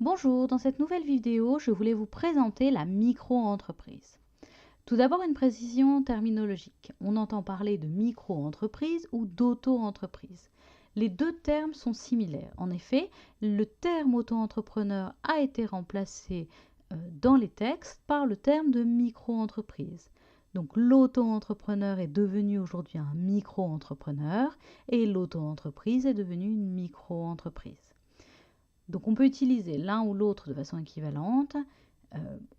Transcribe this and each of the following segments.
Bonjour, dans cette nouvelle vidéo, je voulais vous présenter la micro-entreprise. Tout d'abord, une précision terminologique. On entend parler de micro-entreprise ou d'auto-entreprise. Les deux termes sont similaires. En effet, le terme auto-entrepreneur a été remplacé dans les textes par le terme de micro-entreprise. Donc l'auto-entrepreneur est devenu aujourd'hui un micro-entrepreneur et l'auto-entreprise est devenue une micro-entreprise. Donc on peut utiliser l'un ou l'autre de façon équivalente.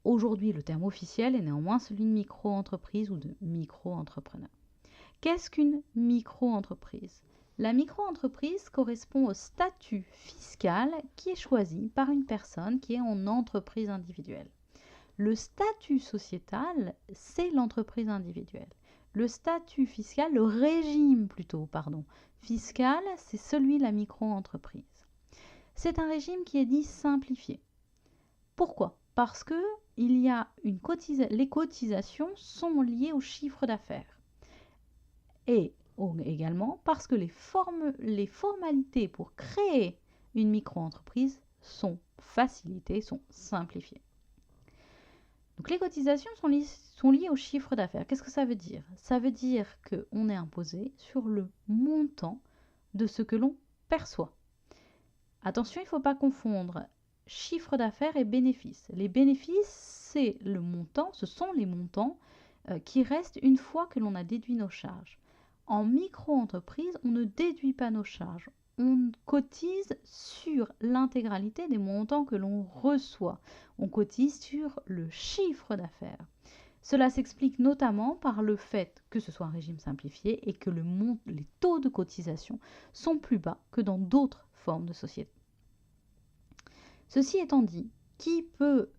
Aujourd'hui, le terme officiel est néanmoins celui de micro-entreprise ou de micro-entrepreneur. Qu'est-ce qu'une micro-entreprise? La micro-entreprise correspond au statut fiscal qui est choisi par une personne qui est en entreprise individuelle. Le statut sociétal, c'est l'entreprise individuelle. Le statut fiscal, le régime plutôt, fiscal, c'est celui de la micro-entreprise. C'est un régime qui est dit simplifié. Pourquoi? Parce que les cotisations sont liées au chiffre d'affaires. Et également parce que les formalités pour créer une micro-entreprise sont facilitées, sont simplifiées. Donc les cotisations sont liées au chiffre d'affaires. Qu'est-ce que ça veut dire? Ça veut dire qu'on est imposé sur le montant de ce que l'on perçoit. Attention, il ne faut pas confondre chiffre d'affaires et bénéfices. Les bénéfices, ce sont les montants qui restent une fois que l'on a déduit nos charges. En micro-entreprise, on ne déduit pas nos charges. On cotise sur l'intégralité des montants que l'on reçoit. On cotise sur le chiffre d'affaires. Cela s'explique notamment par le fait que ce soit un régime simplifié et que les taux de cotisation sont plus bas que dans d'autres formes de société. Ceci étant dit, qui peut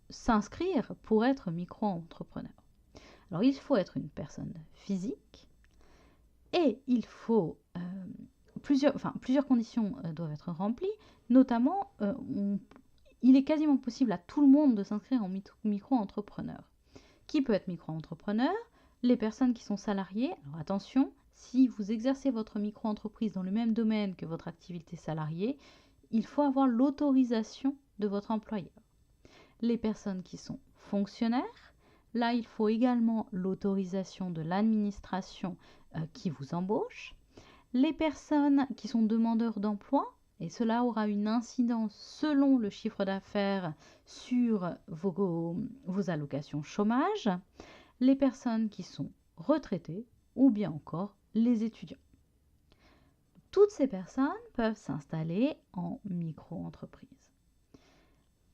s'inscrire pour être micro-entrepreneur? Alors, il faut être une personne physique et il faut plusieurs conditions doivent être remplies. Notamment, il est quasiment possible à tout le monde de s'inscrire en micro-entrepreneur. Qui peut être micro-entrepreneur? Les personnes qui sont salariées. Alors attention, si vous exercez votre micro-entreprise dans le même domaine que votre activité salariée, il faut avoir l'autorisation de votre employeur. Les personnes qui sont fonctionnaires, là il faut également l'autorisation de l'administration qui vous embauche. Les personnes qui sont demandeurs d'emploi, et cela aura une incidence selon le chiffre d'affaires sur vos allocations chômage. Les personnes qui sont retraitées ou bien encore les étudiants. Toutes ces personnes peuvent s'installer en micro-entreprise.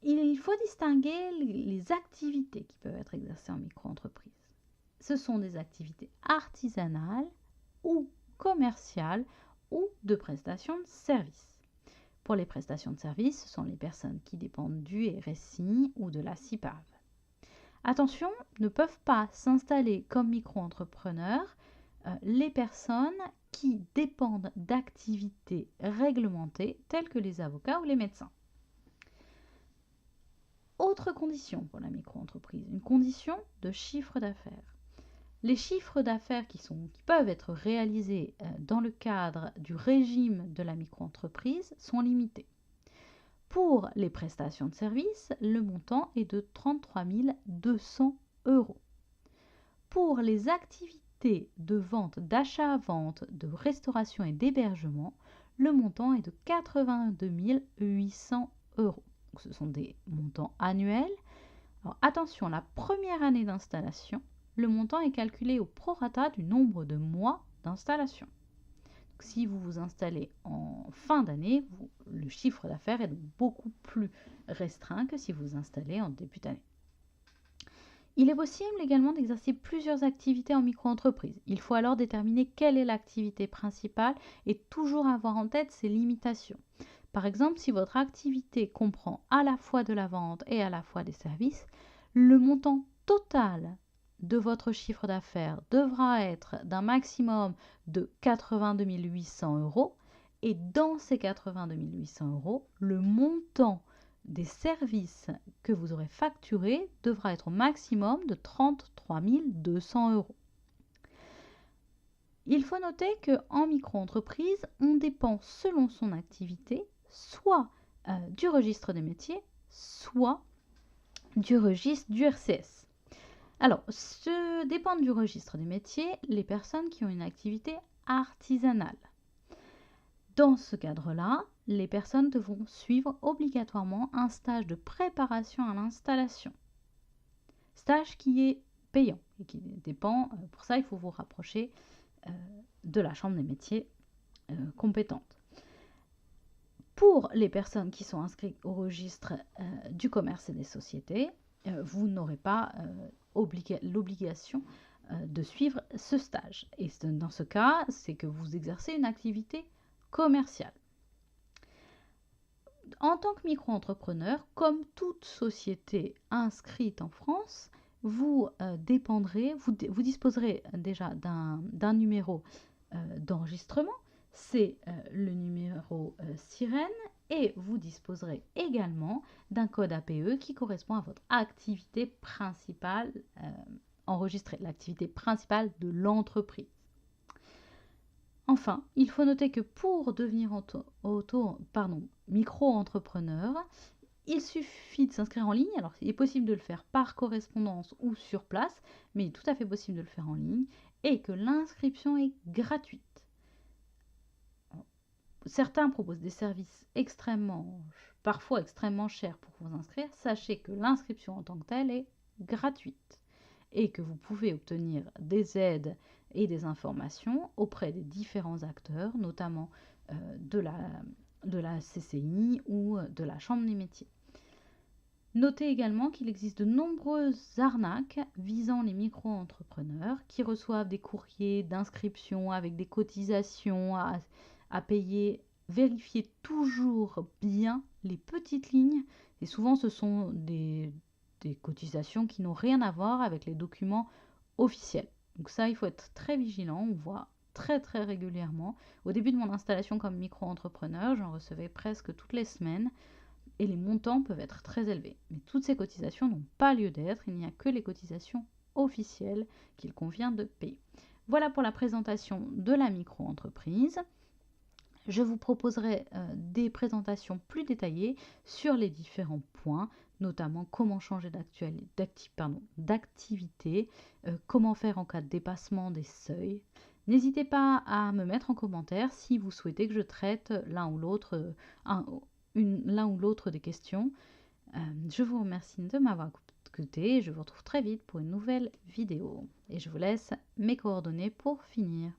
Il faut distinguer les activités qui peuvent être exercées en micro-entreprise. Ce sont des activités artisanales ou commerciales ou de prestation de services. Pour les prestations de services, ce sont les personnes qui dépendent du RSI ou de la CIPAV. Attention, ne peuvent pas s'installer comme micro-entrepreneurs les personnes qui dépendent d'activités réglementées telles que les avocats ou les médecins. Autre condition pour la micro-entreprise, une condition de chiffre d'affaires. Les chiffres d'affaires qui peuvent être réalisés dans le cadre du régime de la micro-entreprise sont limités. Pour les prestations de services, le montant est de 33 200 €. Pour les activités de vente, d'achat-vente, de restauration et d'hébergement, le montant est de 82 800 €. Donc, ce sont des montants annuels. Alors attention, la première année d'installation, le montant est calculé au prorata du nombre de mois d'installation. Donc, si vous vous installez en fin d'année, le chiffre d'affaires est donc beaucoup plus restreint que si vous vous installez en début d'année. Il est possible également d'exercer plusieurs activités en micro-entreprise. Il faut alors déterminer quelle est l'activité principale et toujours avoir en tête ses limitations. Par exemple, si votre activité comprend à la fois de la vente et à la fois des services, le montant total de votre chiffre d'affaires devra être d'un maximum de 82 800 € et dans ces 82 800 €, le montant des services que vous aurez facturés devra être au maximum de 33 200 €. Il faut noter qu'en micro-entreprise, on dépense selon son activité, soit du registre des métiers, soit du registre du RCS. Alors, se dépendent du registre des métiers les personnes qui ont une activité artisanale. Dans ce cadre-là, les personnes devront suivre obligatoirement un stage de préparation à l'installation. Stage qui est payant et qui dépend, pour ça il faut vous rapprocher de la Chambre des métiers compétente. Pour les personnes qui sont inscrites au registre du commerce et des sociétés, vous n'aurez pas l'obligation de suivre ce stage. Et dans ce cas, c'est que vous exercez une activité commerciale. En tant que micro-entrepreneur, comme toute société inscrite en France, vous disposerez déjà d'un numéro d'enregistrement, c'est le numéro sirène, et vous disposerez également d'un code APE qui correspond à votre activité principale enregistrée, l'activité principale de l'entreprise. Enfin, il faut noter que pour devenir micro-entrepreneur, il suffit de s'inscrire en ligne. Alors, il est possible de le faire par correspondance ou sur place, mais il est tout à fait possible de le faire en ligne et que l'inscription est gratuite. Certains proposent des services parfois extrêmement chers pour vous inscrire. Sachez que l'inscription en tant que telle est gratuite et que vous pouvez obtenir des aides et des informations auprès des différents acteurs, notamment de la CCI ou de la Chambre des métiers. Notez également qu'il existe de nombreuses arnaques visant les micro-entrepreneurs qui reçoivent des courriers d'inscription avec des cotisations à payer. Vérifiez toujours bien les petites lignes et souvent ce sont des cotisations qui n'ont rien à voir avec les documents officiels. Donc ça, il faut être très vigilant. On voit très régulièrement. Au début de mon installation comme micro-entrepreneur, j'en recevais presque toutes les semaines et les montants peuvent être très élevés. Mais toutes ces cotisations n'ont pas lieu d'être. Il n'y a que les cotisations officielles qu'il convient de payer. Voilà pour la présentation de la micro-entreprise. Je vous proposerai des présentations plus détaillées sur les différents points, notamment comment changer d'activité, comment faire en cas de dépassement des seuils. N'hésitez pas à me mettre en commentaire si vous souhaitez que je traite l'un ou l'autre des questions. Je vous remercie de m'avoir écouté et je vous retrouve très vite pour une nouvelle vidéo. Et je vous laisse mes coordonnées pour finir.